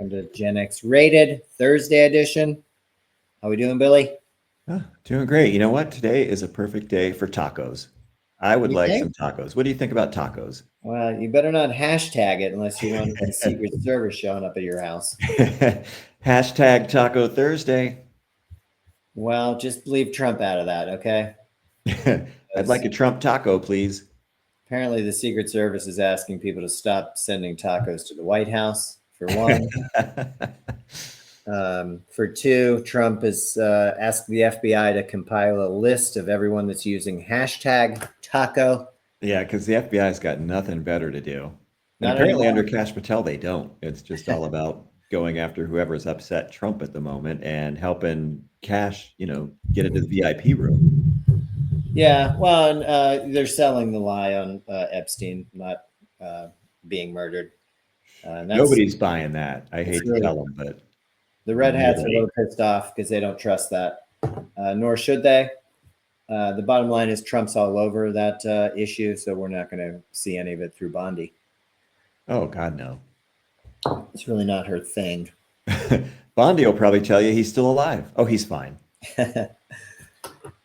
Welcome to Gen X Rated Thursday edition. How we doing, Billy? Doing great. You know what? Today is a perfect day for tacos. I would You like think? some tacos. What do you think about tacos? Well, you better not hashtag it unless you want the Secret Service showing up at your house. Hashtag Taco Thursday. Well, just leave Trump out of that, okay? I'd like Because a Trump taco, please. apparently the Secret Service is asking people to stop sending tacos to the White House, for one. For two, Trump has asked the FBI to compile a list of everyone that's using hashtag taco. Yeah, because the FBI's got nothing better to do. And Not apparently anymore. under Cash Patel, they don't. It's just all about going after whoever's upset Trump at the moment and helping Cash, get into the VIP room. Yeah, well, and, they're selling the lie on Epstein not uh, being murdered. And that's Nobody's buying that. I it's hate to really tell them, but the red hats are a nobody. little pissed off because they don't trust that, nor should they. The bottom line is Trump's all over that issue, so we're not going to see any of it through Bondi. Oh, God, no. It's really not her thing. Bondi will probably tell you he's still alive. Oh, he's fine.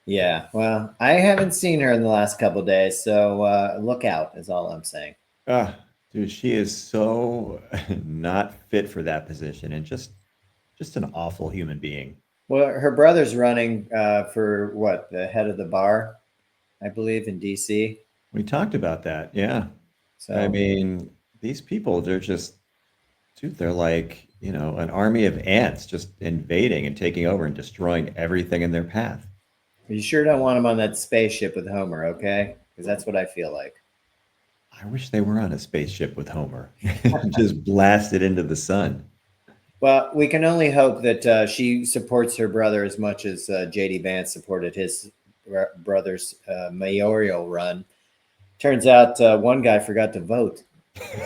Yeah, well, I haven't seen her in the last couple of days, so look out is all I'm saying. Ah, dude, she is so not fit for that position and just an awful human being. Well, her brother's running for what, the head of the bar, I believe, in DC. We talked about that. Yeah. I So mean, these people, they're just, dude, they're like, an army of ants just invading and taking over and destroying everything in their path. you sure don't want him on that spaceship with Homer, okay? Because that's what I feel like. I wish they were on a spaceship with Homer, just blasted into the sun. Well, we can only hope that she supports her brother as much as JD Vance supported his brother's mayoral run. Turns out one guy forgot to vote.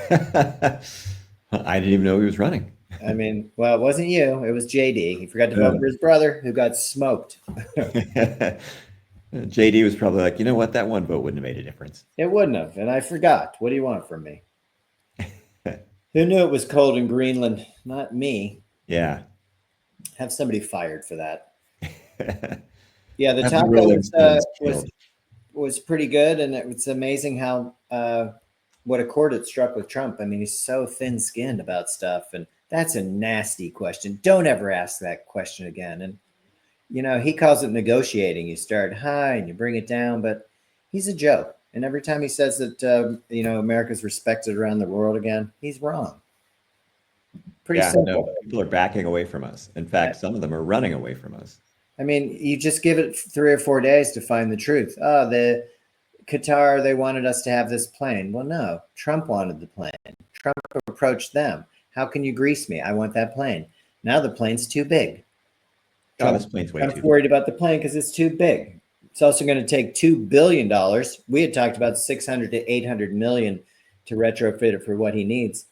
I didn't even know he was running. I mean, well, it wasn't you. It was JD. He forgot to vote Yeah. for his brother, who got smoked. JD was probably like, you know what? That one vote wouldn't have made a difference. It wouldn't have, and I forgot. What do you want from me? Who knew it was cold in Greenland? Not me. Yeah. Have somebody fired for that. Yeah, the Have the taco Rolling Stones killed. was pretty good, and it's amazing how what a chord it struck with Trump. I mean, he's so thin-skinned about stuff, and that's a nasty question. Don't ever ask that question again. And he calls it negotiating. You start high and you bring it down, but he's a joke. And every time he says that America's respected around the world again, he's wrong. Pretty Yeah, no, simple. people are backing away from us. In fact, some of them are running away from us. I mean, you just give it 3 or 4 days to find the truth. Oh, the Qatar, they wanted us to have this plane. Well, no, Trump wanted the plane. Trump approached them. How can you grease me? I want that plane. Now the plane's too big. Oh, this plane's way too Trump's big. worried about the plane because it's too big. It's also going to take $2 billion. We had talked about 600 to 800 million to retrofit it for what he needs.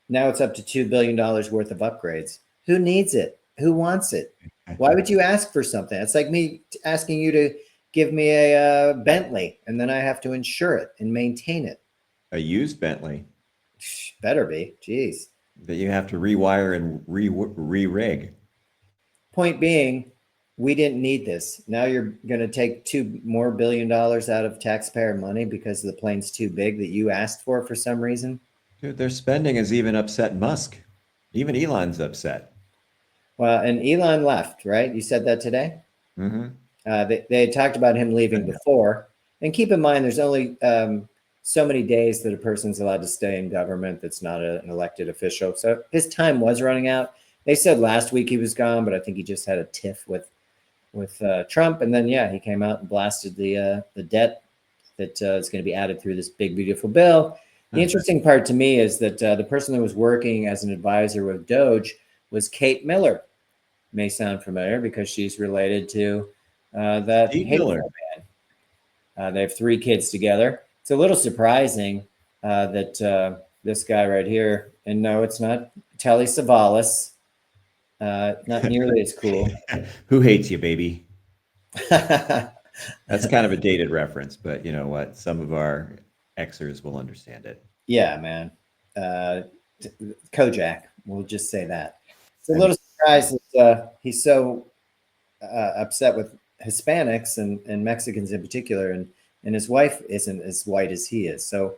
Now it's up to $2 billion worth of upgrades. Who needs it? Who wants it? Why would you ask for something? It's like me asking you to give me a Bentley, and then I have to insure it and maintain it. A used Bentley Better be. Jeez. that you have to rewire and re-rig. Point being, we didn't need this. Now you're going to take $2 more billion out of taxpayer money because the plane's too big that you asked for some reason. Dude, their spending has even upset Musk. Even Elon's upset. Well, and Elon left, right? You said that today. Mm-hmm. They had talked about him leaving I know. before. And keep in mind, there's only so many days that a person's allowed to stay in government that's not an elected official. So his time was running out. They said last week he was gone, but I think he just had a tiff with Trump. And then, yeah, he came out and blasted the debt that is going to be added through this big, beautiful bill. The interesting part to me is that the person that was working as an advisor with Doge was Kate Miller. May sound familiar because she's related to that Steve hateful Miller. man. They have 3 kids together. It's a little surprising that this guy right here, and no, it's not Telly Savalas, not nearly as cool. Who hates you, baby? That's kind of a dated reference, but you know what? Some of our Xers will understand it. Yeah, man. Kojak. We'll just say that. It's a I mean, little surprised that he's so upset with Hispanics and Mexicans in particular, and his wife isn't as white as he is. So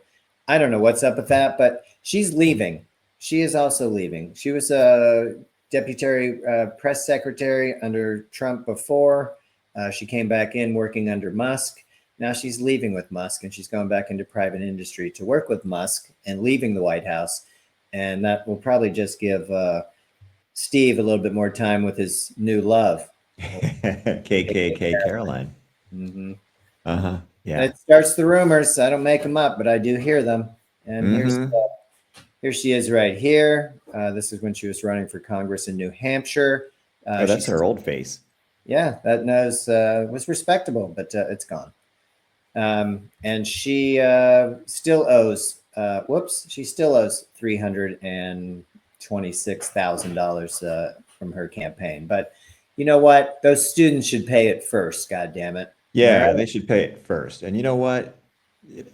I don't know what's up with that, but she's leaving. She is also leaving. She was a deputy press secretary under Trump before. She came back in working under Musk. Now she's leaving with Musk, and she's going back into private industry to work with Musk and leaving the White House. And that will probably just give Steve a little bit more time with his new love. KKK Caroline. Mm-hmm. Uh-huh. And Yeah. it starts the rumors. I don't make them up, but I do hear them. And Mm-hmm. here she is right here. This is when she was running for Congress in New Hampshire. Oh, that's She's her old face. yeah, that nose was respectable, but it's gone. And she still owes. She still owes $326,000 from her campaign. But you know what? Those students should pay it first. God damn it! Am I Yeah, they should pay it first. And you know what?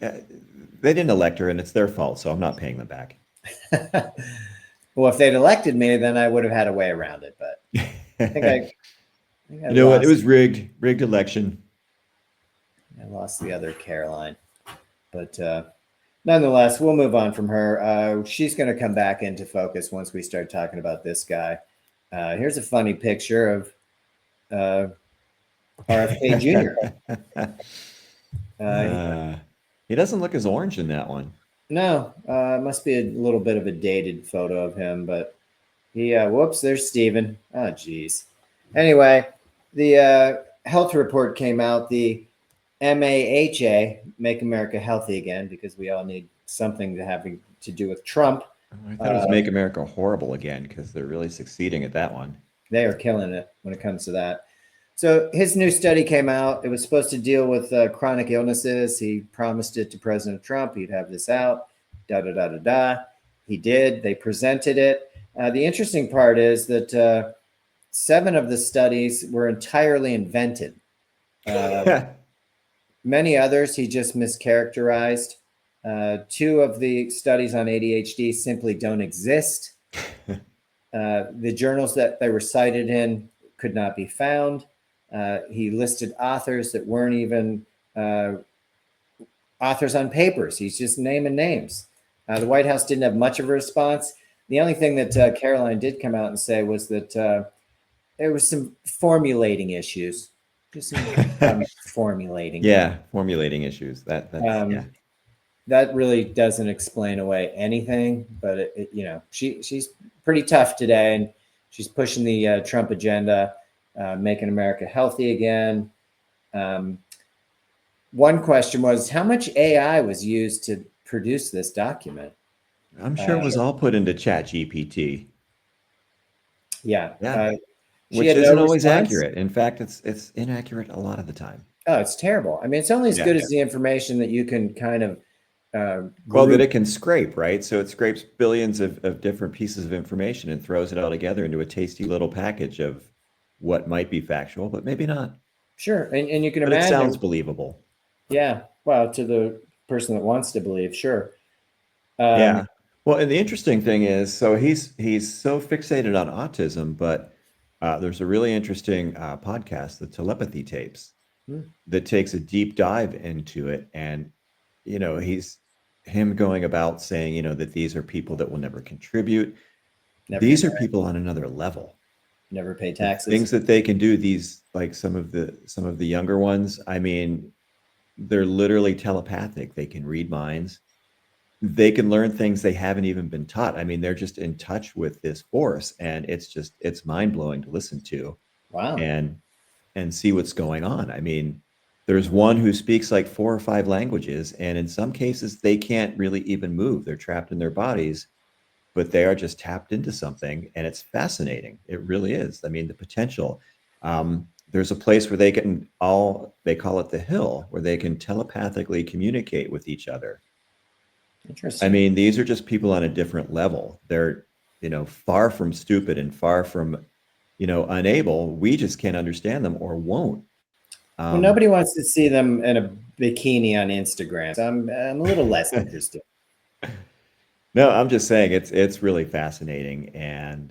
Uh, They didn't elect her, and it's their fault, so I'm not paying them back. right? Well, if they'd elected me, then I would have had a way around it. But I think I, You I, think I know what? It lost. was rigged, rigged election. I lost the other Caroline. But nonetheless, we'll move on from her. She's going to come back into focus once we start talking about this guy. Here's a funny picture of uh, RFK Jr. Uh, He doesn't look as orange in that one. no, it must be a little bit of a dated photo of him, but whoops, there's Steven. Oh, geez. Anyway, the health report came out. The MAHA, Make America Healthy Again, because we all need something to having to do with Trump. I thought it was Make America Horrible Again because they're really succeeding at that one. They are killing it when it comes to that. So his new study came out. It was supposed to deal with chronic illnesses. He promised it to President Trump. He'd have this out. Da da da da da. He did. They presented it. The interesting part is that 7 of the studies were entirely invented. Many others he just mischaracterized. 2 of the studies on ADHD simply don't exist. The journals that they were cited in could not be found. He listed authors that weren't even authors on papers. He's just naming names. The White House didn't have much of a response. The only thing that Caroline did come out and say was that there was some formulating issues. Just some formulating. Yeah, formulating issues. That's yeah. That really doesn't explain away anything, but she's pretty tough today, and she's pushing the Trump agenda, making America healthy again. One question was how much AI was used to produce this document? I'm sure it was all put into Chat GPT. Yeah. Yeah. She Which had isn't no always response. accurate. In fact, it's inaccurate a lot of the time. Oh, it's terrible. I mean, it's only as Yeah. good as the information that you can kind of Well, that group. it can scrape, right? So it scrapes billions of different pieces of information and throws it all together into a tasty little package of what might be factual, but maybe not. Sure. And you can But it sounds imagine. believable. Yeah. Well, to the person that wants to believe, sure. Yeah. Well, and the interesting thing is, so he's so fixated on autism, but there's a really interesting podcast, the Telepathy Tapes, Hmm. that takes a deep dive into it. And, he's him going about saying, that these are people that will never contribute. Never These get are married, people on another level. never pay The taxes. things that they can do, these like some of the younger ones, I mean, they're literally telepathic. They can read minds. They can learn things they haven't even been taught. I mean, they're just in touch with this force, and it's mind-blowing to listen to Wow. and see what's going on. I mean, there's one who speaks like 4 or 5 languages, and in some cases they can't really even move. They're trapped in their bodies, but they are just tapped into something, and it's fascinating. It really is. I mean, the potential. There's a place where they call it the Hill, where they can telepathically communicate with each other. I Interesting. mean, these are just people on a different level. They're, far from stupid and far from, unable. We just can't understand them or won't. Well, nobody wants to see them in a bikini on Instagram. So I'm a little less interested. No, I'm just saying it's really fascinating, and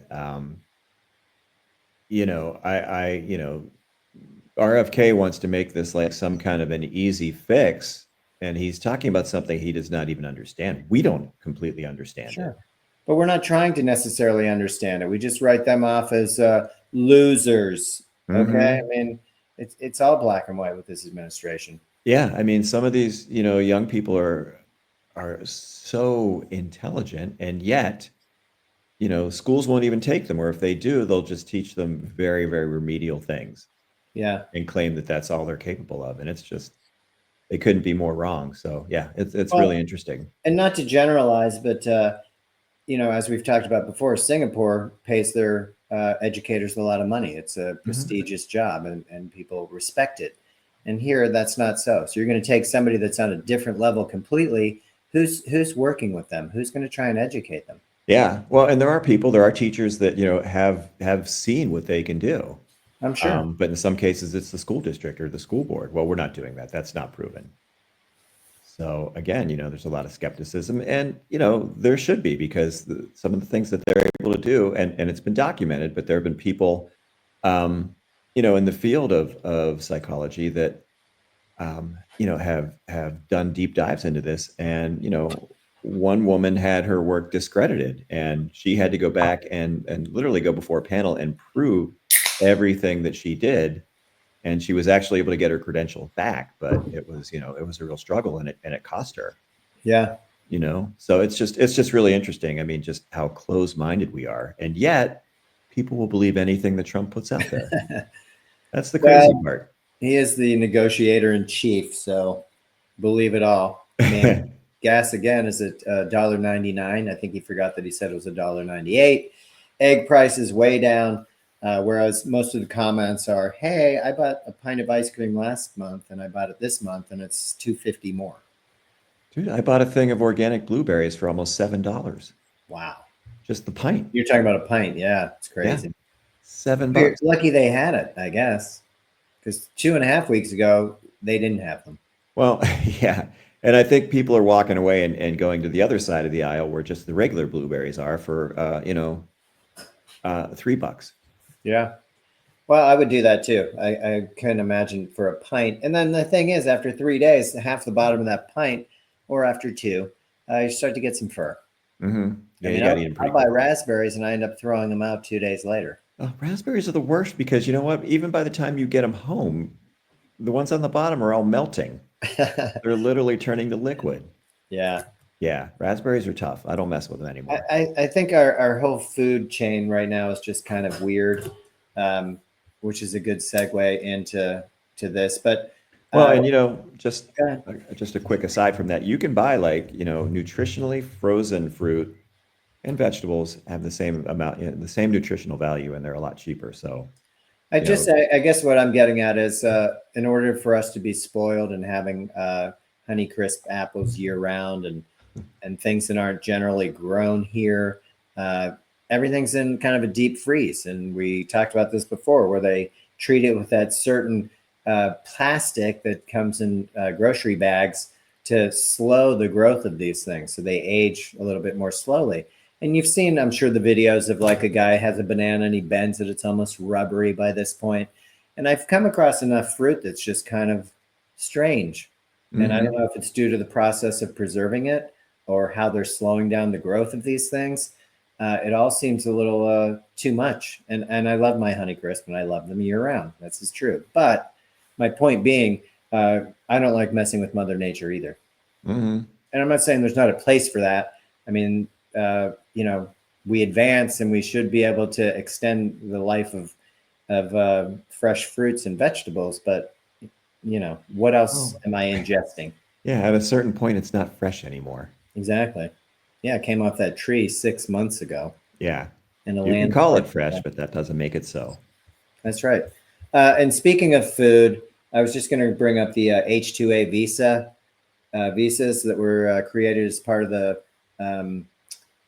RFK wants to make this like some kind of an easy fix, and he's talking about something he does not even understand. We don't completely understand it. Sure. But we're not trying to necessarily understand it. We just write them off as losers. Okay. I Hmm. mean, it's all black and white with this administration. Yeah, I mean, some of these, young people are so intelligent, and yet, schools won't even take them, or if they do, they'll just teach them very, very remedial things Yeah. and claim that that's all they're capable of, and it's just they couldn't be more wrong. So yeah, it's really Well, interesting. and not to generalize, but as we've talked about before, Singapore pays their educators a lot of money. It's a Mhm. prestigious job, and people respect it. And here, that's not so. So you're going to take somebody that's on a different level completely. Who's working with them? Who's going to try and educate them? Yeah, well, and there are teachers that have seen what they can do, I'm sure. but in some cases, it's the school district or the school board. Well, we're not doing that. That's not proven. So again, there's a lot of skepticism, and there should be, because some of the things that they're able to do, and it's been documented, but there have been people, um, in the field of psychology that have done deep dives into this, and one woman had her work discredited, and she had to go back and literally go before a panel and prove everything that she did, and she was actually able to get her credentials back, but it was a real struggle, and it cost her. Yeah. So it's just really interesting. I mean, just how close-minded we are, and yet people will believe anything that Trump puts out there. That's the crazy Well, part. he is the negotiator in chief, so believe it all. I mean, gas again is at $1.99. I think he forgot that he said it was $1.98. Egg prices way down, whereas most of the comments are, "Hey, I bought a pint of ice cream last month, and I bought it this month, and it's $2.50 more." Dude, I bought a thing of organic blueberries for almost $7. Wow, Just the pint. you're talking about a pint? Yeah, it's Yeah, crazy. seven You're bucks. lucky they had it, I guess, because 2.5 weeks ago they didn't have them. Well, yeah. And I think people are walking away and going to the other side of the aisle where just the regular blueberries are for $3. Yeah. Well, I would do that too. I can imagine for a pint. And then the thing is, after 3 days, half the bottom of that pint, or after two, you start to get some fur. Hmm. I Yeah, you mean, got to eat them I'll pretty buy quickly. raspberries and I end up throwing them out 2 days later. Oh, raspberries are the worst, because you know what? Even by the time you get them home, the ones on the bottom are all melting. They're literally turning to liquid. Yeah. Yeah, raspberries are tough. I don't mess with them I, anymore. I think our whole food chain right now is just kind of weird, um, which is a good segue into this. But Well, uh, and just go ahead. just a quick aside from that, you can buy, like, nutritionally frozen fruit and vegetables have the same amount, the same nutritional value, and they're a lot cheaper. So, you know, I guess what I'm getting at is, in order for us to be spoiled and having Honeycrisp apples year round, and things that aren't generally grown here, uh, everything's in kind of a deep freeze. And we talked about this before, where they treat it with that certain plastic that comes in grocery bags to slow the growth of these things, so they age a little bit more slowly. And you've seen, I'm sure, the videos of like a guy has a banana and he bends it, it's almost rubbery by this point. And I've come across enough fruit that's just kind of strange. And I don't mhm. know if it's due to the process of preserving it or how they're slowing down the growth of these things. It all seems a little too much. And I love my Honeycrisp and I love them year round. That's just true. But my point being, I don't like messing with Mother Nature either. Mhm. And I'm not saying there's not a place for that. I mean, we advance and we should be able to extend the life of fresh fruits and vegetables. But what else Oh, am I ingesting? yeah, at a certain point, it's not fresh anymore. Exactly. Yeah, it came off that tree 6 months ago Yeah. in a You can call landslide. it fresh, but that doesn't make it so. That's right. And speaking of food, I was just going to bring up the H-2A visas that were created as part of the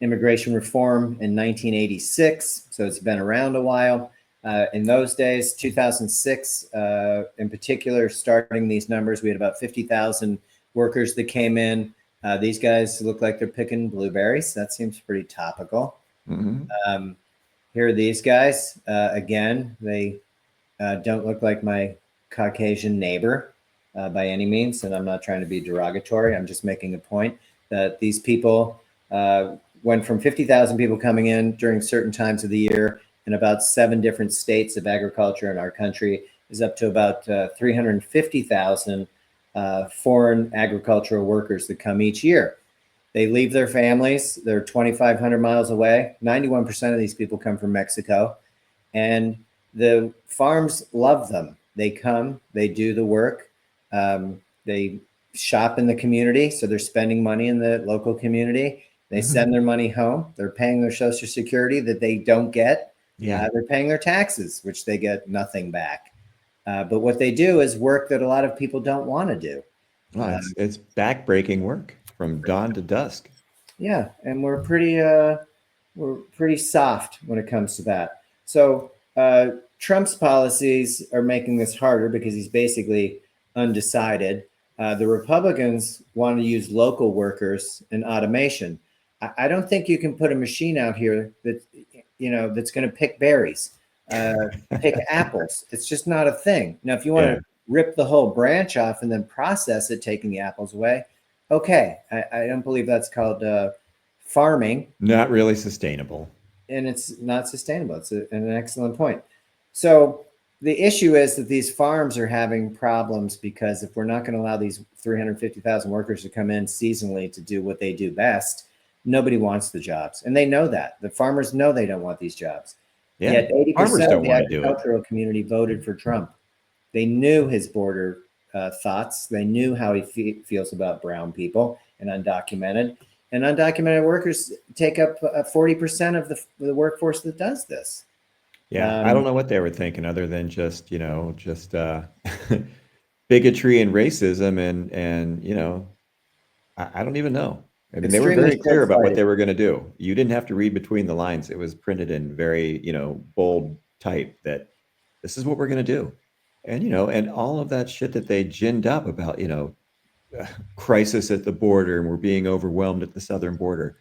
immigration reform in 1986. So it's been around a while. In those days, 2006 in particular, starting these numbers, we had about 50,000 workers that came in. These guys look like they're picking blueberries. That seems pretty topical. Hmm. Um, Here are these guys. Again, they don't look like my Caucasian neighbor by any means. And I'm not trying to be derogatory. I'm just making a point that these people went from 50,000 people coming in during certain times of the year in about 7 different states of agriculture in our country is up to about 350,000 foreign agricultural workers that come each year. They leave their families. They're 2,500 miles away. 91% of these people come from Mexico. And the farms love them. They come, they do the work, they shop in the community. So they're spending money in the local community. They Hmm. send their money home. They're paying their Social Security that they don't get. Yeah. They're paying their taxes, which they get nothing back. But what they do is work that a lot of people don't want to do. Well, Uh, it's backbreaking work from dawn to dusk. Yeah, and we're pretty soft when it comes to that. So Trump's policies are making this harder because he's basically undecided. The Republicans want to use local workers and automation. I don't think you can put a machine out here that that's going to pick berries, uh, pick apples. It's just not a thing. Now, if you want Yeah. to rip the whole branch off and then process it, taking the apples away, okay. I don't believe that's called farming, Not really sustainable. and it's not sustainable. It's an excellent point. So the issue is that these farms are having problems because if we're not going to allow these 350,000 workers to come in seasonally to do what they do best, nobody wants the jobs. And they know that. The farmers know they don't want these jobs. Yeah. Yet Farmers 80% of don't the want to do it. agricultural community voted for Trump. They knew his border thoughts. They knew how he feels about brown people and undocumented. And undocumented workers take up 40% of the workforce that does this. Yeah. I don't Um, know what they were thinking other than just, just bigotry and racism and I don't even know. I mean, they were Extremely very clear short about what sighted. they were going to do. You didn't have to read between the lines. It was printed in very, bold type that this is what we're going to do. And all of that shit that they ginned up about, crisis at the border and we're being overwhelmed at the southern border.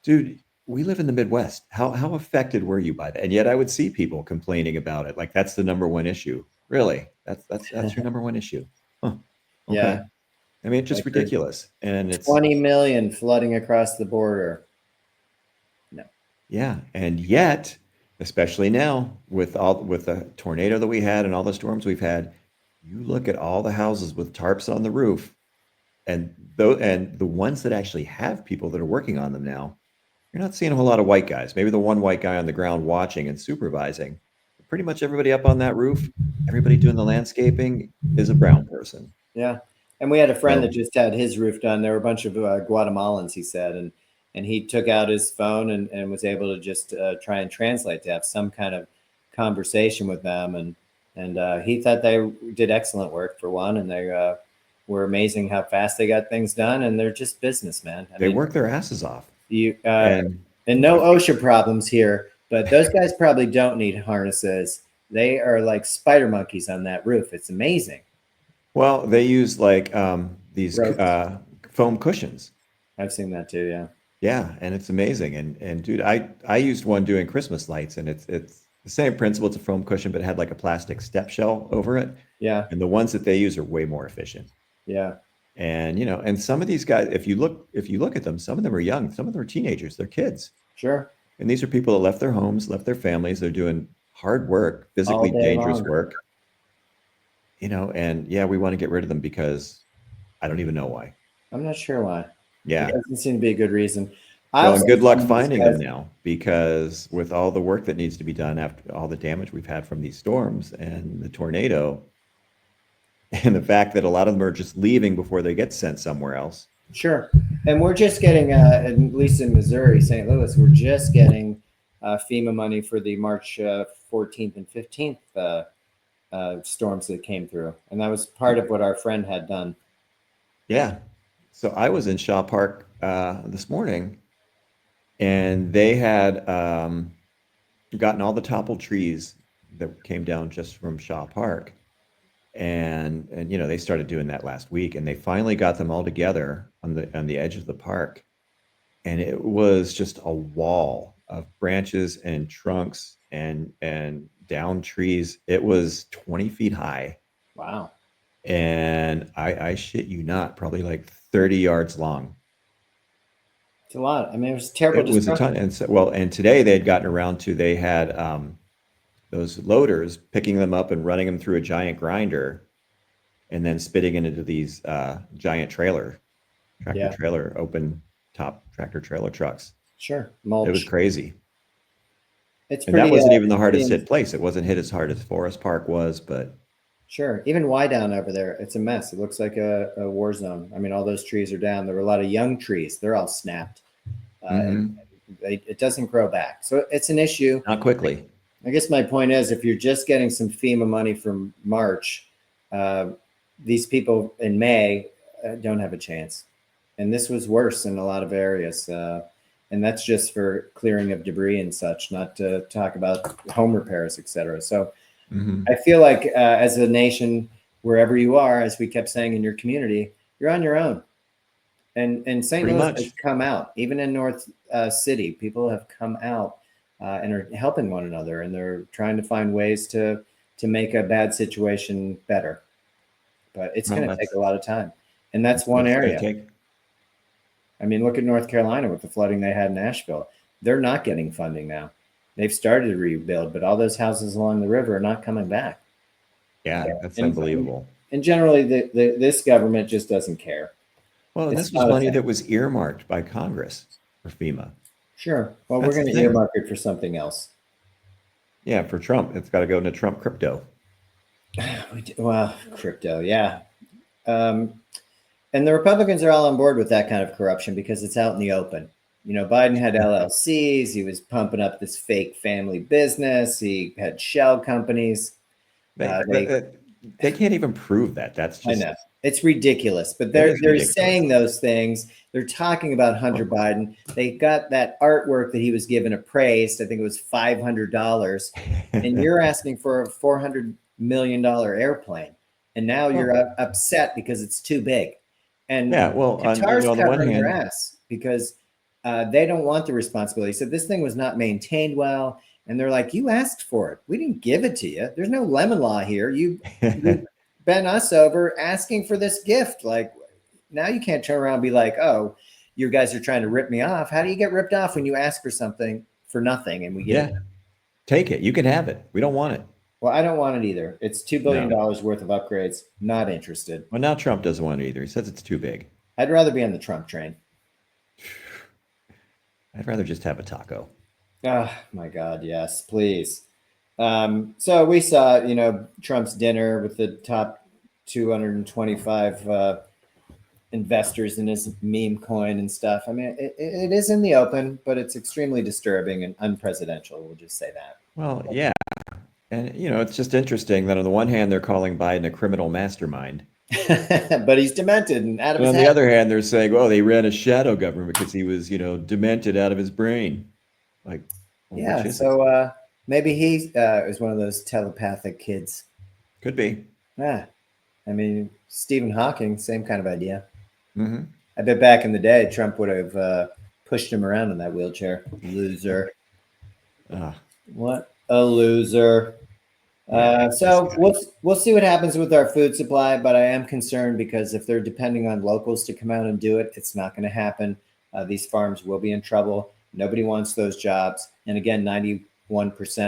Dude, we live in the Midwest. How affected were you by that? And yet I would see people complaining about it. Like that's the number one issue. Really? That's your number one issue. Huh. Okay. Yeah. I mean, it's just Like there's ridiculous. And it's 20 million flooding across the border. No. yeah, and yet, especially now with the tornado that we had and all the storms we've had, you look at all the houses with tarps on the roof, and the ones that actually have people that are working on them now, you're not seeing a whole lot of white guys. Maybe the one white guy on the ground watching and supervising. But pretty much everybody up on that roof, everybody doing the landscaping is a brown person. Yeah. And we had a friend that So just had his roof done. There were a bunch of Guatemalans, he said, and he took out his phone and was able to just try and translate to have some kind of conversation with them. And he thought they did excellent work for one, and they were amazing how fast they got things done. And they're just businessmen. I they mean, work their asses off. you And and no OSHA problems here, but those guys probably don't need harnesses. They are like spider monkeys on that roof. It's amazing. well, they use like these Ropes. foam cushions. I've seen that too. Yeah. Yeah, and it's amazing. And dude, I used one doing Christmas lights, and it's the same principle. It's a foam cushion, but it had like a plastic step shell over it. Yeah. And the ones that they use are way more efficient. Yeah. And some of these guys, if you look at them, some of them are young, some of them are teenagers, they're kids. Sure. And these are people that left their homes, left their families, they're doing hard work, All physically day dangerous long. work, and yeah, we want to get rid of them because I don't even know why. I'm not sure why. It Yeah. doesn't seem to be a good reason. I Well, also and good luck found these finding them guys. now because with all the work that needs to be done after all the damage we've had from these storms and the tornado, and the fact that a lot of them are just leaving before they get sent somewhere else. Sure. And we're just getting, at least in Missouri, St. Louis, we're just getting FEMA money for the March 14th and 15th storms that came through. And that was part of what our friend had done. Yeah. So I was in Shaw Park this morning, and they had gotten all the toppled trees that came down just from Shaw Park. And you know, they started doing that last week, and they finally got them all together on the edge of the park, and it was just a wall of branches and trunks and down trees. It was 20 feet high, Wow. and I shit you not, probably like 30 yards long. It's a lot. I mean, it was terrible It was a destruction. ton. And so, well, and today they had gotten around to, they had those loaders picking them up and running them through a giant grinder, and then spitting it into these giant tractor Yeah, trailer, open top tractor trailer trucks. sure. It was Mulch. crazy. It's And that pretty, wasn't even the it's pretty, hardest hit place. It wasn't hit as hard as Forest Park was, but sure. Even Y down over there, it's a mess. It looks like a war zone. I mean, all those trees are down. There were a lot of young trees. They're all snapped. And mhm, it doesn't grow back. So it's an issue. not quickly. I guess my point is, if you're just getting some FEMA money from March, uh, these people in May don't have a chance. And this was worse in a lot of areas. And that's just for clearing of debris and such, not to talk about home repairs, et cetera. So Mhm. I feel like as a nation, wherever you are, as we kept saying in your community, you're on your own. And St. Pretty Louis has much. come out, even in North City, people have come out and are helping one another, and they're trying to find ways to make a bad situation better. But it's Well, going to take a lot of time, and that's that's what one it's going to area. take. I mean, look at North Carolina with the flooding they had in Nashville. They're not getting funding now. They've started to rebuild, but all those houses along the river are not coming back. Yeah, So, that's and unbelievable. and generally, this government just doesn't care. Well, and It's this was not a money thing. that was earmarked by Congress for FEMA. Sure. Well, we're That's going the to thing. earmark it for something else. Yeah, for Trump, it's got to go into Trump crypto. Well, crypto, yeah. Um, and the Republicans are all on board with that kind of corruption because it's out in the open. You know, Biden had LLCs. He was pumping up this fake family business. He had shell companies. They, They, they can't even prove that. That's I know just, it's ridiculous, but it they're is they're ridiculous. saying those things. They're talking about Hunter Biden. They got that artwork that he was given appraised. I think it was $500, and you're asking for a $400 million airplane, and now you're Well, upset because it's too big. And yeah, well, on, you Qatar's know, on the one covering their hand, ass because they don't want the responsibility. So this thing was not maintained well, and they're like, "You asked for it. We didn't give it to you. There's no lemon law here. You bent us over asking for this gift. Like now you can't turn around and be like, oh, you guys are trying to rip me off. How do you get ripped off when you ask for something for nothing and we give it? yeah, take it. You can have it. We don't want it. Well, I don't want it either. It's $2 billion No. worth of upgrades. Not interested. Well, now Trump doesn't want it either. He says it's too big. I'd rather be on the Trump train. I'd rather just have a taco. Oh my God, yes, please. So we saw, Trump's dinner with the top 225 investors in his meme coin and stuff. I mean, it is in the open, but it's extremely disturbing and unpresidential. We'll just say that. Well, yeah. And, you know, it's just interesting that on the one hand, they're calling Biden a criminal mastermind. But he's demented and out of And his on the head. other hand, they're saying, well, they ran a shadow government because he was, you know, demented out of his brain. Like, well, which Yeah. is it? So maybe he is one of those telepathic kids. Could be. Yeah. I mean, Stephen Hawking, same kind of idea. Hmm. I bet back in the day, Trump would have pushed him around in that wheelchair. Loser. Ah, What a loser. yeah, this So guy. we'll see what happens with our food supply, but I am concerned because if they're depending on locals to come out and do it, it's not going to happen. These farms will be in trouble. Nobody wants those jobs. And again, 91%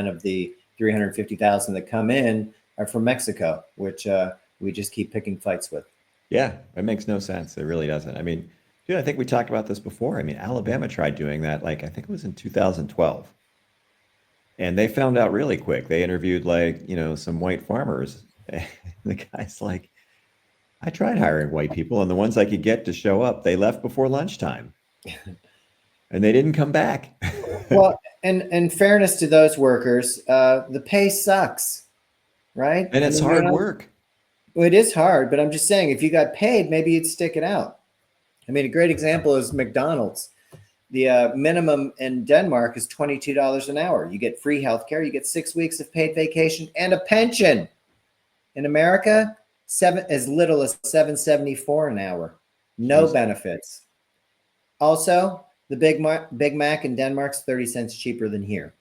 of the 350,000 that come in are from Mexico, which we just keep picking fights with. Yeah, it makes no sense. It really doesn't. I mean, dude, I think we talked about this before. I mean, Alabama tried doing that, like, I think it was in 2012. And they found out really quick. They interviewed, like, you know, some white farmers. And the guy's like, I tried hiring white people, and the ones I could get to show up, they left before lunchtime and they didn't come back. Well, and in fairness to those workers, the pay sucks, right? And I it's mean, hard work. well, it is hard, but I'm just saying, if you got paid, maybe you'd stick it out. I mean, a great example is McDonald's. The minimum in Denmark is $22 an hour. You get free healthcare, you get 6 weeks of paid vacation, and a pension. In America, as little as $7.74 an hour. No Jeez. benefits. Also, the Big Mac in Denmark's 30 cents cheaper than here.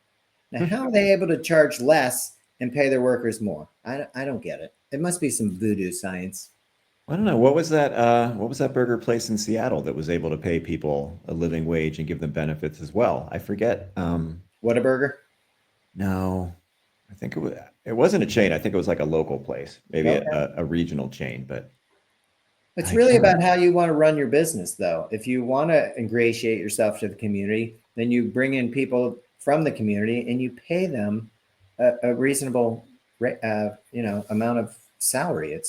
Now, how are they able to charge less and pay their workers more? I don't get it. It must be some voodoo science. I don't know. What was that? What was that burger place in Seattle that was able to pay people a living wage and give them benefits as well? I forget. Whataburger? No, I think it wasn't a chain. I think it was like a local place, maybe Okay. a regional chain, but It's I really can't about remember. how you want to run your business, though. If you want to ingratiate yourself to the community, then you bring in people from the community and you pay them a reasonable, amount of salary. It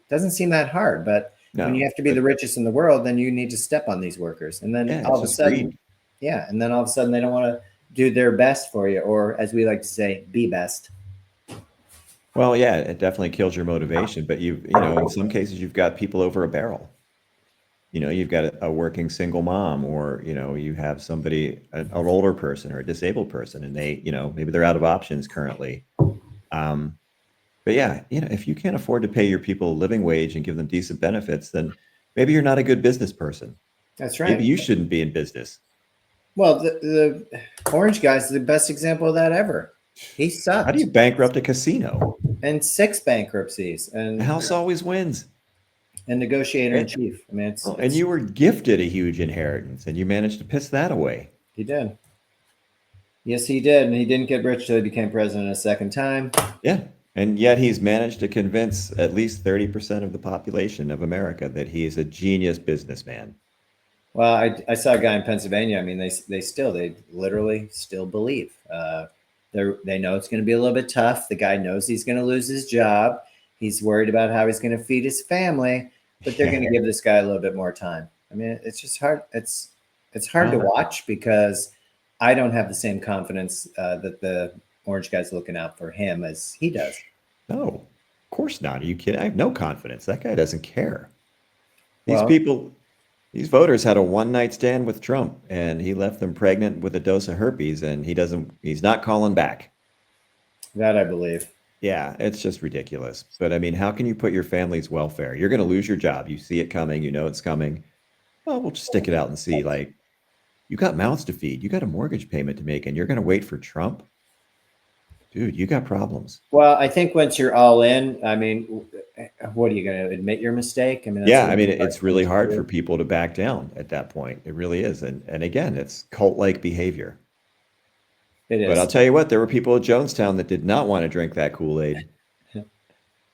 doesn't seem that hard, but when you No, have to be the but richest in the world, then you need to step on these workers, and then yeah, all it's of a just sudden, greed. yeah, and then all of a sudden they don't want to do their best for you, or as we like to say, be best. Well, yeah, it definitely kills your motivation, but in some cases you've got people over a barrel. You've got a working single mom, or you have somebody, an older person or a disabled person, and they, maybe they're out of options currently. Um, but yeah, if you can't afford to pay your people a living wage and give them decent benefits, then maybe you're not a good business person. That's Maybe right. you shouldn't be in business. Well, the orange guy's the best example of that ever. He How do you sucked, bankrupt a casino? and 6 bankruptcies, The and house always wins. negotiator in And, chief. I mean, well, and it's you were gifted a huge inheritance, and you managed to piss that away. he did. Yes, he did, and he didn't get rich till he became president a second time. Yeah. And yet he's managed to convince at least 30% of the population of America that he is a genius businessman. Well, I saw a guy in Pennsylvania. I mean, they literally still believe. They know it's going to be a little bit tough. The guy knows he's going to lose his job. He's worried about how he's going to feed his family, but they're going Yeah. to give this guy a little bit more time. I mean, it's just hard. It's hard to Uh, watch because I don't have the same confidence that the orange guy's looking out for him as he does. no, of course not. Are you kidding? I have no confidence. That guy doesn't care. These Well, people, these voters had a one night stand with Trump, and he left them pregnant with a dose of herpes, and he's not calling back. that I believe. Yeah, it's just ridiculous. But I mean, how can you put your family's welfare? You're going to lose your job. You see it coming. You know it's coming. Well, we'll just stick it out and see. Like, you got mouths to feed. You got a mortgage payment to make, and you're going to wait for Trump? Dude, you got problems. Well, I think once you're all in, I mean, what are you going to admit your mistake? I mean, that's a Yeah, I really mean, hard it's thing really to hard for do. people to back down at that point. It really is. And again, it's cult-like behavior. It But I'll is. tell you what, there were people at Jonestown that did not want to drink that Kool-Aid.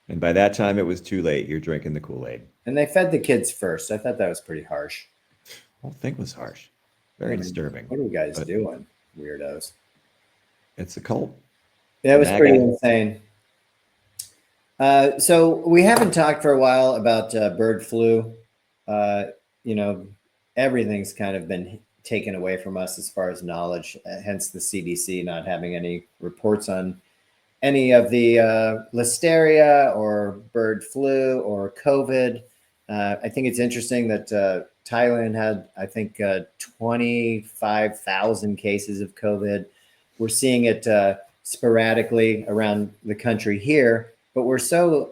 And by that time, it was too late. You're drinking the Kool-Aid. And they fed the kids first. I thought that was pretty harsh. The whole thing was harsh. I Very mean, disturbing. what are you guys But doing, weirdos? it's a cult. That was pretty MAGA. insane. So we haven't talked for a while about bird flu. Uh, you know, everything's kind of been taken away from us as far as knowledge, hence the CDC not having any reports on any of the listeria or bird flu or COVID. I think it's interesting that Thailand had, I think, 25,000 cases of COVID. We're seeing it sporadically around the country here, but we're so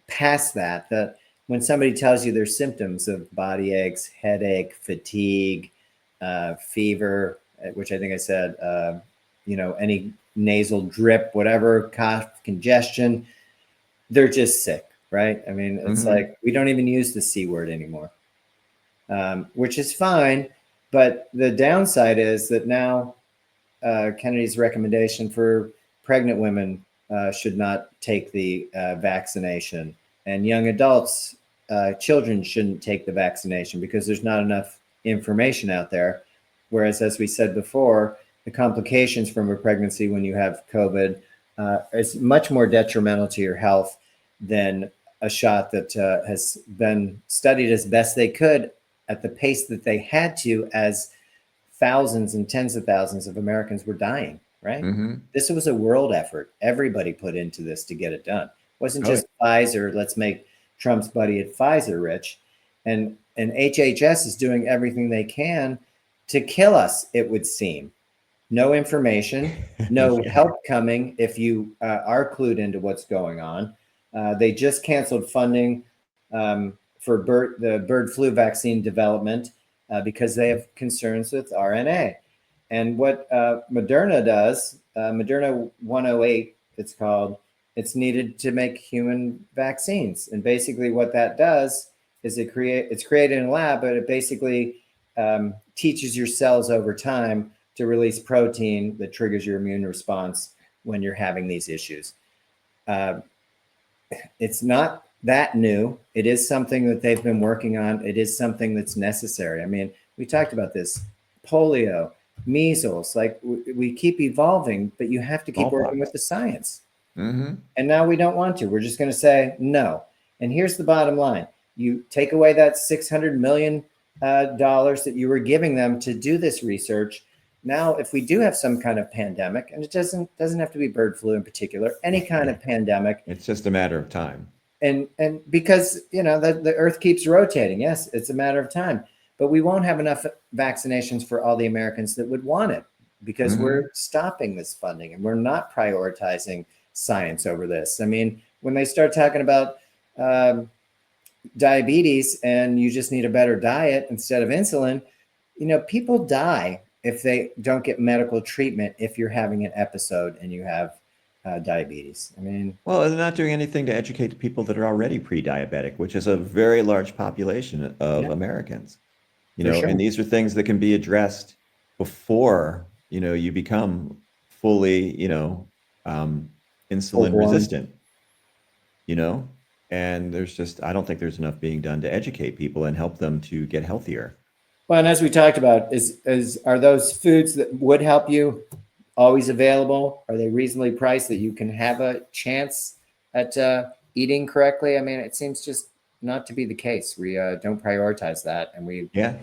past that when somebody tells you their symptoms of body aches, headache, fatigue, fever, which I think I said, any nasal drip, whatever, cough, congestion, they're just sick, right? I mean, it's Mhm. like we don't even use the C word anymore, which is fine. But the downside is that now Kennedy's recommendation for pregnant women should not take the vaccination, and young adults, children shouldn't take the vaccination because there's not enough information out there. Whereas, as we said before, the complications from a pregnancy when you have COVID is much more detrimental to your health than a shot that has been studied as best they could at the pace that they had to, as thousands and tens of thousands of Americans were dying, right? Mhm. This was a world effort. Everybody put into this to get it done. It wasn't Oh, just Pfizer, let's make Trump's buddy at Pfizer rich. And HHS is doing everything they can to kill us, it would seem. no information, no Yeah. help coming if you are clued into what's going on. They just canceled funding for the bird flu vaccine development because they have concerns with RNA. And what Moderna does, Moderna 108, it's called, it's needed to make human vaccines. And basically, what that does is it's created in a lab, but it basically teaches your cells over time to release protein that triggers your immune response when you're having these issues. Uh, it's not that new. It is something that they've been working on. It is something that's necessary. I mean, we talked about this polio, measles, like we keep evolving, but you have to keep working with Smallpox. the science. Mm-hmm. And now we don't want to. We're just going to say no. And here's the bottom line: you take away that $600 million that you were giving them to do this research. Now, if we do have some kind of pandemic, and it doesn't have to be bird flu in particular, any kind of pandemic, It's just a matter of time. and because the Earth keeps rotating, yes, it's a matter of time. But we won't have enough vaccinations for all the Americans that would want it because Mm-hmm. we're stopping this funding and we're not prioritizing science over this. I mean, when they start talking about diabetes and you just need a better diet instead of insulin, people die if they don't get medical treatment if you're having an episode and you have diabetes. I mean, Well, they're not doing anything to educate the people that are already pre-diabetic, which is a very large population of yeah, Americans. for And sure. these are things that can be addressed before, you become fully, um, Full insulin blown. resistant, you know? And I don't think there's enough being done to educate people and help them to get healthier. Well, and as we talked about, are those foods that would help you always available? Are they reasonably priced that you can have a chance at eating correctly? I mean, it seems just not to be the case. We don't prioritize that, and Yeah.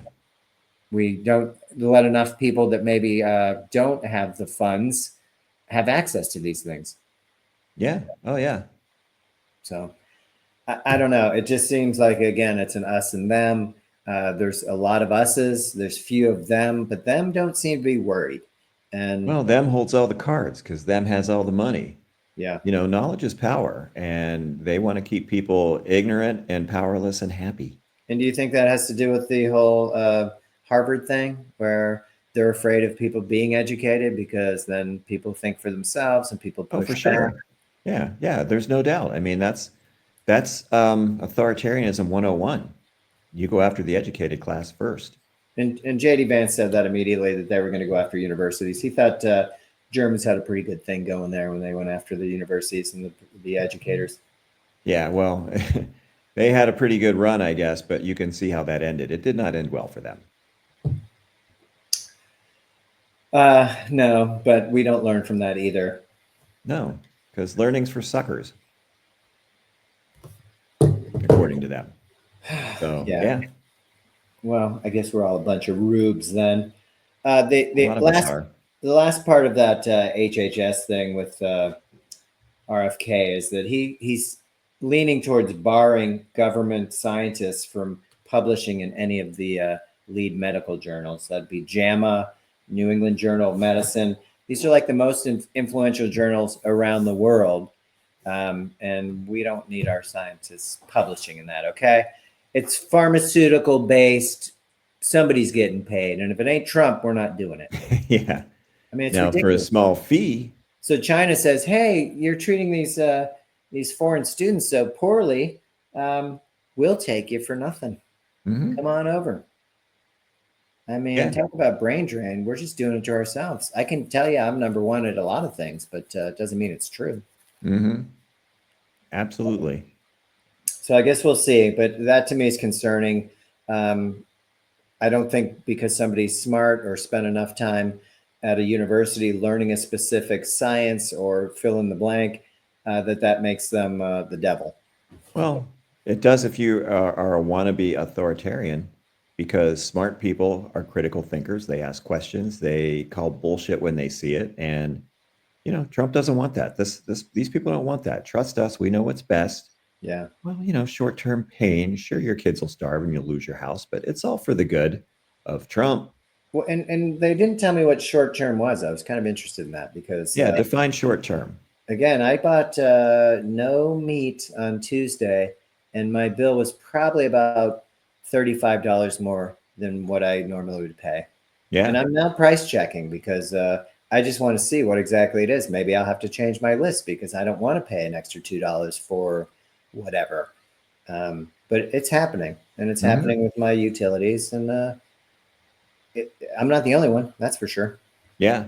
we don't let enough people that maybe don't have the funds have access to these things. Yeah. Oh, yeah. So I don't know. It just seems like, again, it's an us and them. There's a lot of us's, there's few of them, but them don't seem to be worried. And Well, them holds all the cards because them has all the money. yeah. Knowledge is power, and they want to keep people ignorant and powerless and happy. And do you think that has to do with the whole Harvard thing where they're afraid of people being educated because then people think for themselves and people Oh, for push back? sure. Yeah, yeah, there's no doubt. I mean, that's authoritarianism 101. You go after the educated class first. And JD Vance said that immediately that they were going to go after universities. He thought Germans had a pretty good thing going there when they went after the universities and the educators. Yeah, well, they had a pretty good run, I guess, but you can see how that ended. It did not end well for them. No, but we don't learn from that either. No, because learning's for suckers, according to them. So, Yeah. yeah, Well, I guess we're all a bunch of rubes then. a lot of us are. The last part of that HHS thing with RFK is that he's leaning towards barring government scientists from publishing in any of the lead medical journals. That'd be JAMA, New England Journal of Medicine. These are like the most influential journals around the world. And we don't need our scientists publishing in that, okay? It's pharmaceutical based. Somebody's getting paid. And if it ain't Trump, we're not doing it. Yeah. I mean, it's Now, for a ridiculous. small fee, So China says, "Hey, you're treating these foreign students so poorly. We'll take you for nothing. mhm, Come on over." I mean, yeah, talk about brain drain. We're just doing it to ourselves. I can tell you, I'm number one at a lot of things, but it doesn't mean it's true. mhm, absolutely. So I guess we'll see. But that to me is concerning. Um, I don't think because somebody's smart or spent enough time at a university learning a specific science or fill in the blank, that makes them the devil. Well, it does if you are a wannabe authoritarian, because smart people are critical thinkers. They ask questions. They call bullshit when they see it, and Trump doesn't want that. These people don't want that. Trust us. We know what's best. Yeah. Well, short-term pain. Sure, your kids will starve and you'll lose your house, but it's all for the good of Trump. Well, and they didn't tell me what short term was. I was kind of interested in that because Yeah, define short term. again, I bought no meat on Tuesday, and my bill was probably about $35 more than what I normally would pay. And Yeah. I'm now price checking because I just want to see what exactly it is. Maybe I'll have to change my list because I don't want to pay an extra $2 for whatever. But it's happening, and it's Mhm. happening with my utilities, and I'm not the only one. That's for sure. Yeah.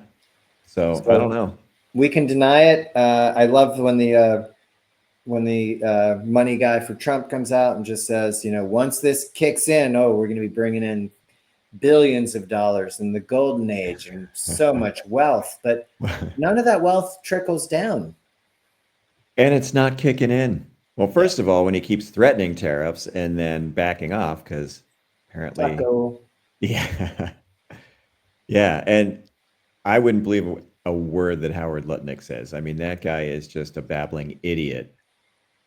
So I don't So know. we can deny it. I love when the money guy for Trump comes out and just says, once this kicks in, oh, we're going to be bringing in billions of dollars in the golden age and so much wealth, but none of that wealth trickles down. And it's not kicking in. Well, Yeah. first of all, when he keeps threatening tariffs and then backing off, because apparently, Taco. yeah, yeah. And I wouldn't believe a word that Howard Lutnick says. I mean, that guy is just a babbling idiot.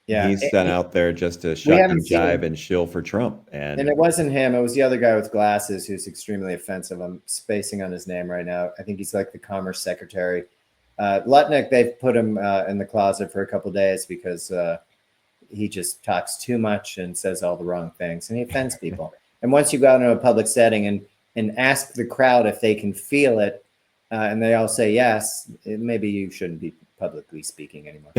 Yeah. He's sent out there just to We shuck haven't and jive seen, and shill for Trump. and And it wasn't him. It was the other guy with glasses who's extremely offensive. I'm spacing on his name right now. I think he's like the commerce secretary. Lutnick, they've put him in the closet for a couple of days because he just talks too much and says all the wrong things, and he offends people. And once you go out into a public setting and ask the crowd if they can feel it, and they all say yes, maybe you shouldn't be publicly speaking anymore.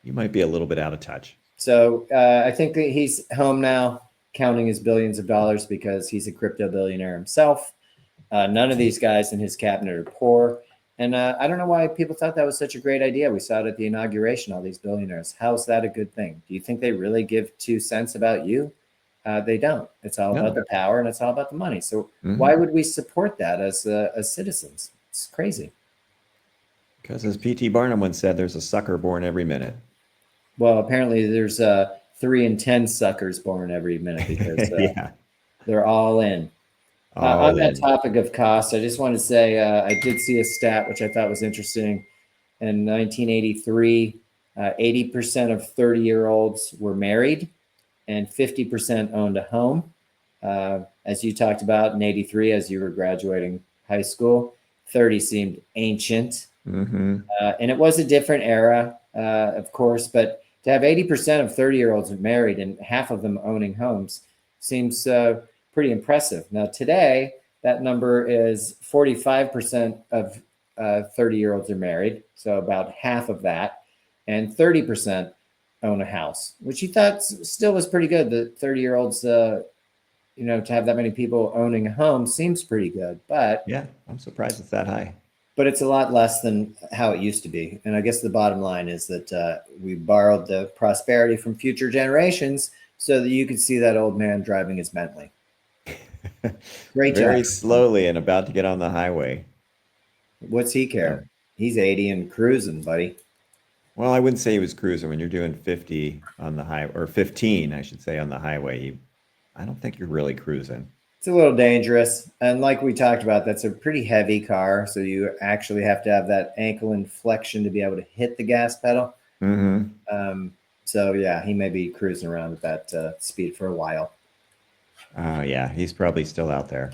you might be a little bit out of touch. So I think that he's home now, counting his billions of dollars because he's a crypto billionaire himself. None of these guys in his cabinet are poor. And I don't know why people thought that was such a great idea. We saw it at the inauguration, all these billionaires. How is that a good thing? Do you think they really give 2 cents about you? They don't. It's all about No. the power and it's all about the money. So why Mhm. would we support that as citizens? It's crazy. Because as P.T. Barnum once said, there's a sucker born every minute. Well, apparently there's 3 in 10 suckers born every minute because Yeah. they're all in. On All that in. topic of cost, I just want to say I did see a stat which I thought was interesting. In 1983, 80% of 30-year-olds were married and 50% owned a home. As you talked about in 83, as you were graduating high school, 30 seemed ancient. Mm-hmm. And it was a different era, of course, but to have 80% of 30-year-olds married and half of them owning homes seems pretty impressive. Now, today, that number is 45% of 30-year-olds are married, so about half of that, and 30% own a house, which you thought still was pretty good. The 30-year-olds, to have that many people owning a home seems pretty good, but Yeah, I'm surprised it's that high. it's a lot less than how it used to be. And I guess the bottom line is that we borrowed the prosperity from future generations so that you could see that old man driving his Bentley. Great job. Very slowly and about to get on the highway. What's he So, care? He's 80 and cruising, buddy. well, I wouldn't say he was cruising when you're doing 50 on the high, or 15, I should say, on the highway. I don't think you're really cruising. It's a little dangerous. And like we talked about, that's a pretty heavy car. So you actually have to have that ankle inflection to be able to hit the gas pedal. Mm-hmm. So yeah, he may be cruising around at that speed for a while. Oh, yeah, he's probably still out there.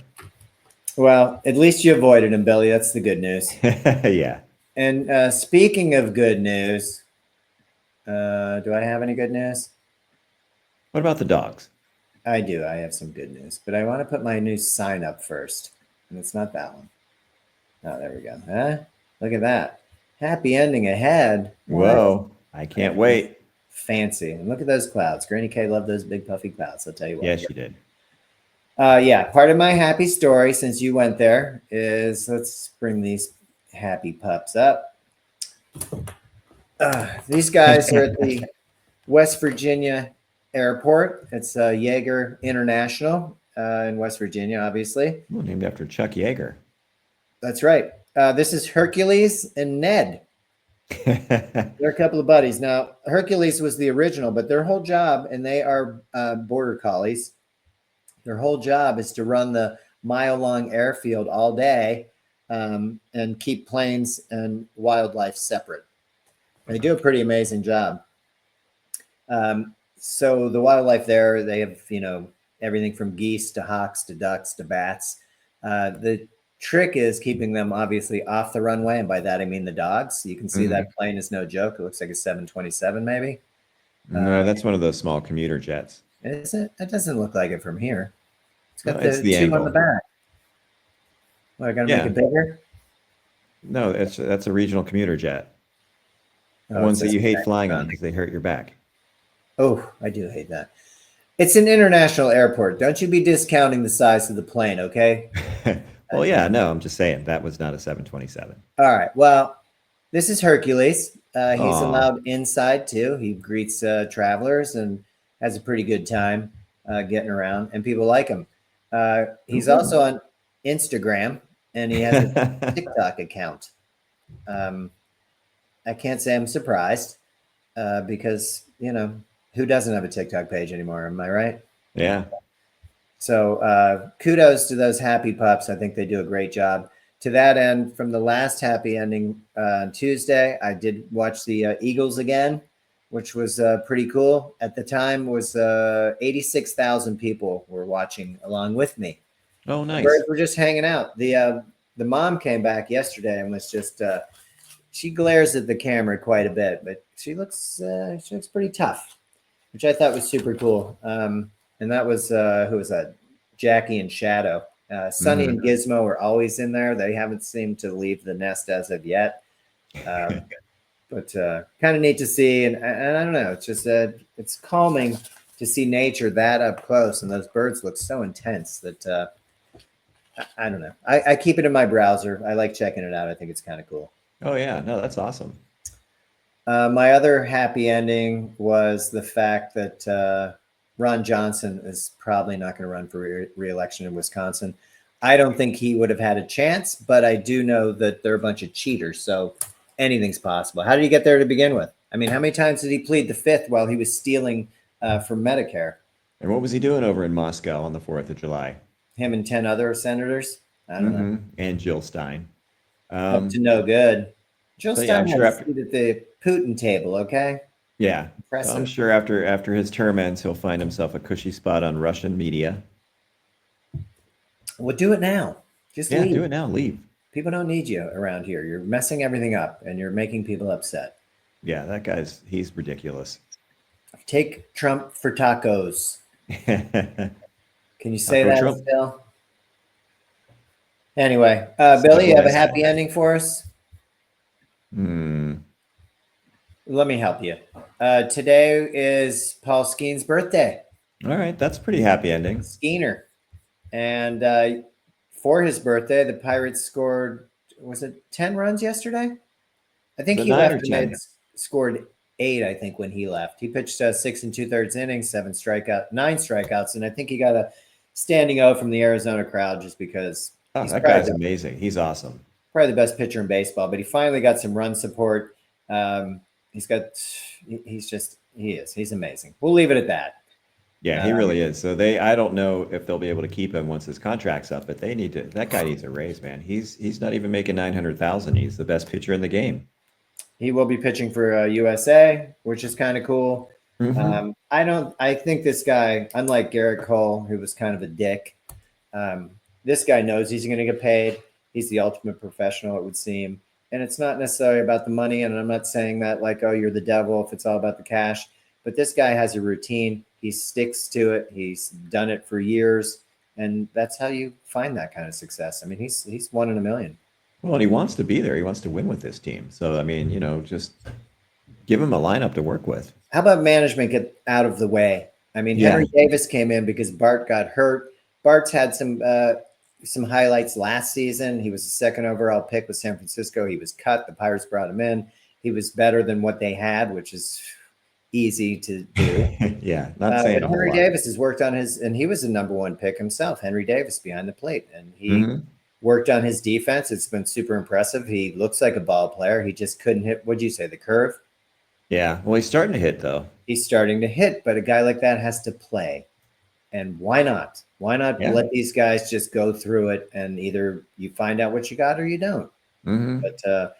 Well, at least you avoided him, Billy. That's the good news. Yeah. And speaking of good news, do I have any good news? What about the dogs? I do. I have some good news, but I want to put my new sign up first, and it's not that one. Oh, there we go. Huh? Look at that. Happy ending ahead. What? Whoa, I can't wait. Fancy. And look at those clouds. Granny K loved those big puffy clouds. I'll tell you what. Yes, you did. Yeah, part of my happy story, since you went there, is let's bring these happy pups up. These guys are at the West Virginia airport. It's Yeager International in West Virginia, obviously. Well, named after Chuck Yeager. That's right. This is Hercules and Ned. They're a couple of buddies. Now, Hercules was the original, but their whole job, and they are border collies, their whole job is to run the mile-long airfield all day and keep planes and wildlife separate. They do a pretty amazing job. So the wildlife there, they have, everything from geese to hawks to ducks to bats. The trick is keeping them obviously off the runway, and by that I mean the dogs. You can see that plane is no joke. It looks like a 727 maybe. No, that's one of those small commuter jets. Is it? It doesn't look like it from here. It's No, got it's the the two on the angle. back. Well, I got to make Yeah. it bigger. No, that's a regional commuter jet. The Oh, it ones that says you hate connect flying on running. because they hurt your back. Oh, I do hate that. It's an international airport. Don't you be discounting the size of the plane, okay? Well, yeah, no, I'm just saying that was not a 727. All right. Well, this is Hercules. He's Aw. allowed inside too. He greets travelers and has a pretty good time getting around, and people like him. Oh, He's good. also on Instagram, and he has a TikTok account. Um, I can't say I'm surprised because who doesn't have a TikTok page anymore? Am I right? Yeah. So kudos to those happy pups. I think they do a great job. To that end, from the last happy ending on Tuesday, I did watch the Eagles again, which was pretty cool. At the time, was 86,000 people were watching along with me. Oh, The birds nice. were just hanging out. The mom came back yesterday and was just she glares at the camera quite a bit, but she looks pretty tough, which I thought was super cool. And that was who was that? Jackie and Shadow. Sunny and Gizmo are always in there. They haven't seemed to leave the nest as of yet, but kind of neat to see. And I don't know, it's just it's calming to see nature that up close, and those birds look so intense that I don't know. I keep it in my browser. I like checking it out. I think it's kind of cool. Oh, yeah. No, that's awesome. My other happy ending was the fact that Ron Johnson is probably not going to run for re-election in Wisconsin. I don't think he would have had a chance, but I do know that they're a bunch of cheaters, so anything's possible. How did he get there to begin with? I mean, how many times did he plead the fifth while he was stealing from Medicare? And what was he doing over in Moscow on the 4th of July? Him and 10 other senators? I don't know. And Jill Stein. Up to no good. Jill So yeah, I'm Stein had sure a after seat at the Putin table, okay? yeah, so I'm Impressive. sure after his term ends, he'll find himself a cushy spot on Russian media. Well, do it now. Just Yeah, leave. do it now. Leave. People don't need you around here. You're messing everything up and you're making people upset. Yeah, he's ridiculous. Take Trump for tacos. Can you say Taco that Trump. still? Anyway, Step Billy, you have a away. happy ending for us? Hmm. Let me help you. Today is Paul Skeen's birthday. All right, that's a pretty happy ending. Skeener. And for his birthday, the Pirates scored, was it 10 runs yesterday? I think The he 9 or left and 10. they'd scored 8, I think, when he left. He pitched 6 2/3 innings, 9 strikeouts, and I think he got a standing O from the Arizona crowd just because Oh, he's that probably guy's amazing. He's awesome. the best pitcher in baseball. But he finally got some run support. He's amazing. We'll leave it at that. Yeah, he really is. So I don't know if they'll be able to keep him once his contract's up, but that guy needs a raise, man. He's not even making 900,000. He's the best pitcher in the game. He will be pitching for USA, which is kind of cool. Mhm. I think this guy, unlike Garrett Cole, who was kind of a dick, this guy knows he's going to get paid. He's the ultimate professional, it would seem. And it's not necessarily about the money. And I'm not saying that like, oh, you're the devil if it's all about the cash. But this guy has a routine. He sticks to it. He's done it for years. And that's how you find that kind of success. I mean, he's 1 in a million. Well, and he wants to be there. He wants to win with this team. So, I mean, just give him a lineup to work with. How about management get out of the way? I mean, Yeah. Henry Davis came in because Bart got hurt. Bart's had some highlights last season. He was the second overall pick with San Francisco. He was cut. The Pirates brought him in. He was better than what they had, which is easy to do. Yeah, not saying a whole Henry lot. Davis has worked on and he was the number 1 pick himself, Henry Davis behind the plate. And he Mhm. worked on his defense. It's been super impressive. He looks like a ball player. He just couldn't hit, what'd you say, the curve? Yeah. Well, he's starting to hit, though. He's starting to hit, but a guy like that has to play. And why not? Why not let these guys just go through it and either you find out what you got or you don't? Mhm. But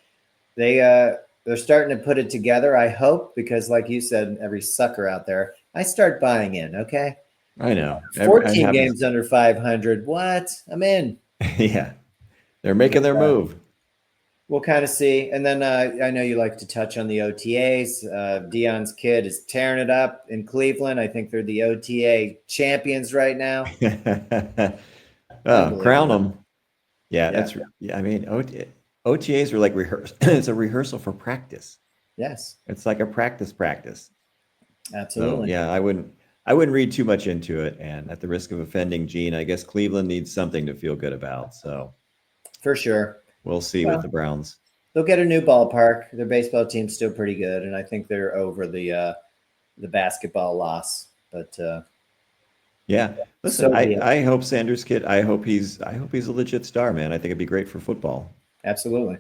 they're starting to put it together, I hope, because like you said, every sucker out there, I start buying in, okay? I know. 14 games under 500. What? I'm in. Yeah, they're making their move. We'll kind of see. And then I know you like to touch on the OTAs. Dion's kid is tearing it up in Cleveland. I think they're the OTA champions right now. Oh, crown Unbelievable. them. Yeah, Yeah. yeah. I mean, OTAs are like rehearse. It's a rehearsal for practice. Yes. It's like a practice. So Absolutely. yeah, I wouldn't read too much into it. And at the risk of offending Gene, I guess Cleveland needs something to feel good about. So For sure. we'll see with Well, the Browns. they'll get a new ballpark. Their baseball team's still pretty good, and I think they're over the basketball loss. But Yeah. Listen, so be it. I hope Sanders kid, I hope he's a legit star, man. I think it'd be great for football. Absolutely.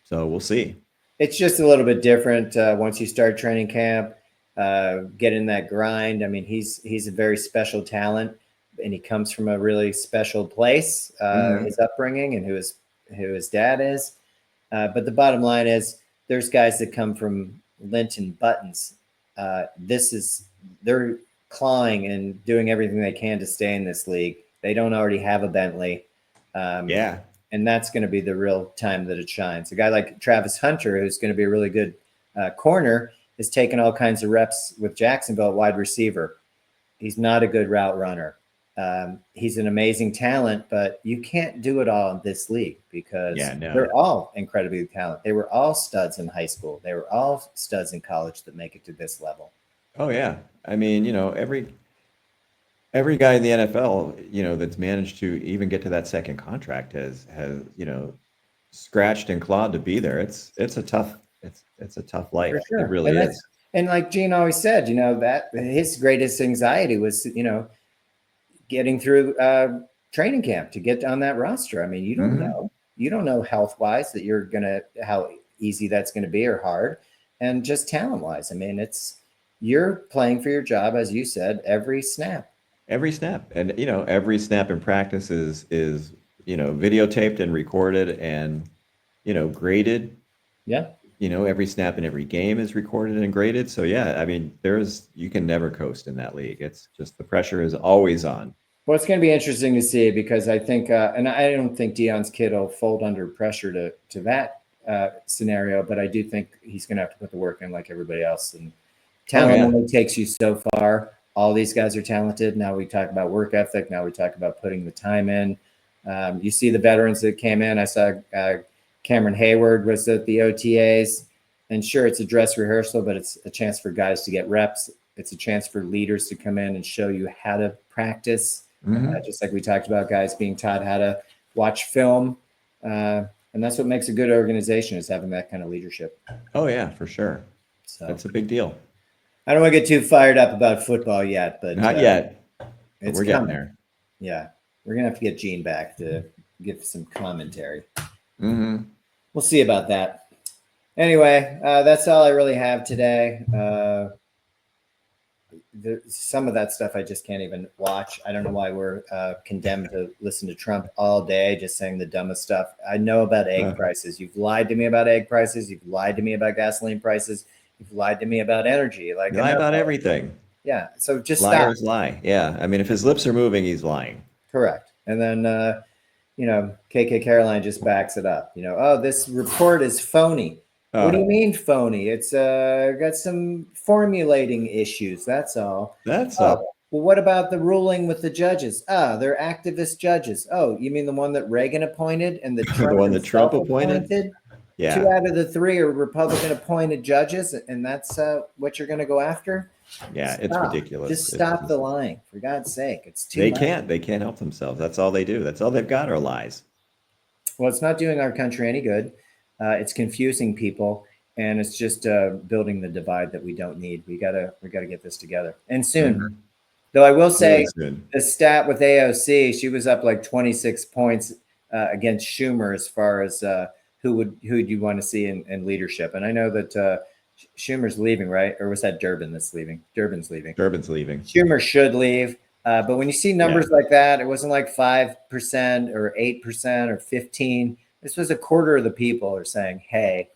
So we'll see. It's just a little bit different once you start training camp, get in that grind. I mean, he's a very special talent, and he comes from a really special place. Hmm. His upbringing and who his dad is. But the bottom line is, there's guys that come from Linton Buttons. This is they're clawing and doing everything they can to stay in this league. They don't already have a Bentley. Um, Yeah. and that's going to be the real time that it shines. A guy like Travis Hunter, who's going to be a really good corner, is taking all kinds of reps with Jacksonville at wide receiver. He's not a good route runner. He's an amazing talent, but you can't do it all in this league because Yeah, no. they're all incredibly talented. They were all studs in high school. They were all studs in college that make it to this level. Oh yeah. I mean, every guy in the NFL, that's managed to even get to that second contract has, scratched and clawed to be there. It's a tough For life. It sure. really is. And like Gene always said, that his greatest anxiety was, getting through training camp to get on that roster. I mean, Hmm. you don't know health wise that you're gonna how easy that's gonna be or hard, and just talent wise. I mean, you're playing for your job, as you said, every snap. Every snap. And every snap in practice is videotaped and recorded and graded. Yeah. Every snap in every game is recorded and graded. So yeah, I mean, you can never coast in that league. It's just the pressure is always on. Well, it's going to be interesting to see because I think, and I don't think Dion's kid will fold under pressure to that scenario, but I do think he's going to have to put the work in like everybody else. And Oh talent yeah. only takes you so far. All these guys are talented. Now we talk about work ethic. Now we talk about putting the time in. You see the veterans that came in. I saw Cameron Hayward was at the OTAs, and sure, it's a dress rehearsal, but it's a chance for guys to get reps. It's a chance for leaders to come in and show you how to practice, Hmm. just like we talked about guys being taught how to watch film. And that's what makes a good organization is having that kind of leadership. Oh yeah, for sure. So That's a big deal. I don't want to get too fired up about football yet, but Not yet, but it's we're getting coming. there. Yeah. We're going to have to get Gene back to give some commentary. Hmm. We'll see about that. Anyway, that's all I really have today. Some of that stuff I just can't even watch. I don't know why we're condemned to listen to Trump all day, just saying the dumbest stuff. I know about egg prices. You've lied to me about egg prices. You've lied to me about gasoline prices. You've lied to me about energy. Like, You lie enough. about everything. Yeah. So just stop. Liars lie. Yeah. I mean, if his lips are moving, he's lying. Correct. And then, KK Caroline just backs it up. Oh, this report is phony. What do you Oh, mean phony? It's got some formulating issues. That's all. that's Oh, all. well, what about the ruling with the judges? Ah, they're activist judges. Oh, you mean the one that Reagan appointed and that The Trump one that Trump himself appointed. appointed? Two Yeah. out of the three are Republican appointed judges, and that's what you're going to go after? Yeah. It's Stop. ridiculous. Just stop the lying, for God's sake. It's too They much. can't. They can't help themselves. That's all they do. That's all they've got are lies. Well, it's not doing our country any good. It's confusing people, and it's just building the divide that we don't need. We gotta get this together, and soon. Mhm. Though I will Really say, soon. the stat with AOC, she was up like 26 points against Schumer as far as who'd you want to see in leadership. And I know that Schumer's leaving, right? Or was that Durbin that's leaving? Durbin's leaving. Durbin's leaving. Schumer should leave. But when you see Yeah. numbers like that, it wasn't like 5% or 8% or 15. This was a quarter of the people are saying, hey,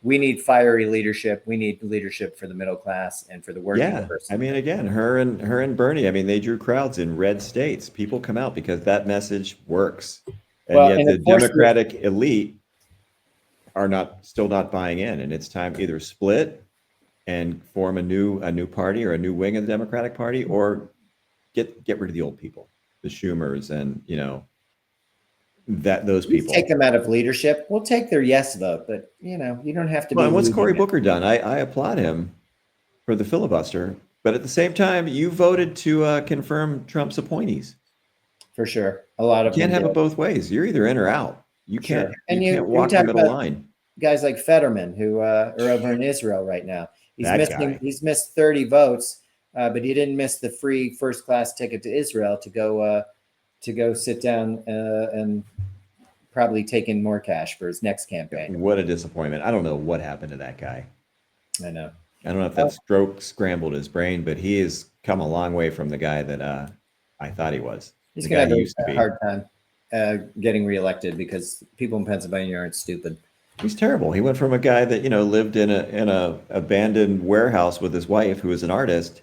we need fiery leadership. We need leadership for the middle class and for the working Yeah. I person. mean, again, her and Bernie, I mean, they drew crowds in red states. People come out because that message works. And Well, yet and the of course, Democratic elite are still not buying in, and it's time either split and form a new party or a new wing of the Democratic Party, or get rid of the old people, the Schumers, and those we take people. them out of leadership. We'll take their yes vote, but you don't have to Well, be and what's Cory leading it. Booker done? I applaud him for the filibuster, but at the same time, you voted to confirm Trump's appointees. For sure. A lot You of can't them have it did. both ways. You're either in or out. You Sure. can't And you walk the talk middle about line. guys like Fetterman, who are over in Israel right now. That guy. He's missed 30 votes, but he didn't miss the free first class ticket to Israel to go sit down and probably take in more cash for his next campaign. What a disappointment. I don't know what happened to that guy. I know. I don't know if that stroke scrambled his brain, but he has come a long way from the guy that I thought he was. He's The going guy to he have used to a be. hard time getting reelected because people in Pennsylvania aren't stupid. He's terrible. He went from a guy that lived in a abandoned warehouse with his wife, who was an artist,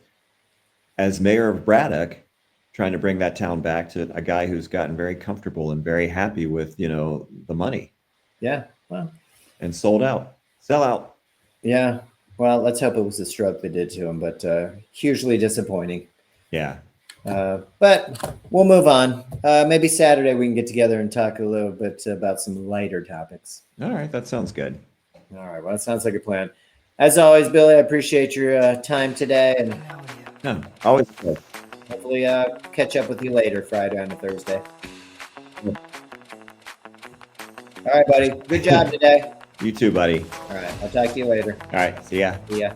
as mayor of Braddock, trying to bring that town back, to a guy who's gotten very comfortable and very happy with the money. Yeah. Well. And sold out, sell out. Yeah. Well, let's hope it was a stroke that did to him, but hugely disappointing. Yeah. But we'll move on. Maybe Saturday we can get together and talk a little bit about some lighter topics. All right, that sounds good. All right. Well, that sounds like a plan. As always, Billy, I appreciate your time today, and Yeah, always good. hopefully catch up with you later, Friday on a Thursday. Yeah. All right, buddy. Good job today. You too, buddy. All right. I'll talk to you later. All right, see ya. See ya.